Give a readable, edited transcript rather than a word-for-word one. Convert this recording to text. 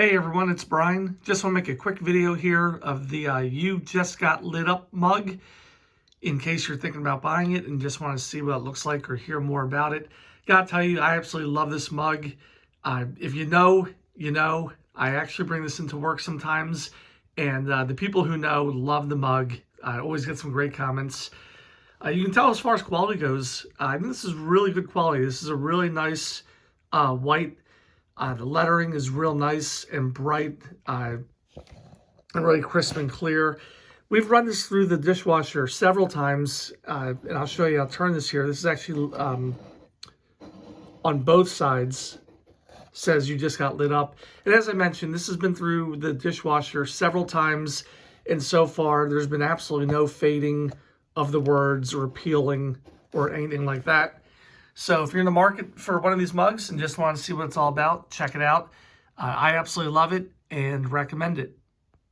Hey everyone, it's Brian. Just want to make a quick video here of the You Just Got Lit Up mug in case you're thinking about buying it and just want to see what it looks like or hear more about it. Gotta tell you, I absolutely love this mug. If you know, you know. I actually bring this into work sometimes, and the people who know love the mug. I always get some great comments. You can tell as far as quality goes, I think this is really good quality. This is a really nice white. The lettering is real nice and bright and really crisp and clear. We've run this through the dishwasher several times, and I'll show you. I'll turn this here. This is actually on both sides. Says You Just Got Lit Up. And as I mentioned, this has been through the dishwasher several times, and so far there's been absolutely no fading of the words or peeling or anything like that. So if you're in the market for one of these mugs and just want to see what it's all about, check it out. I absolutely love it and recommend it.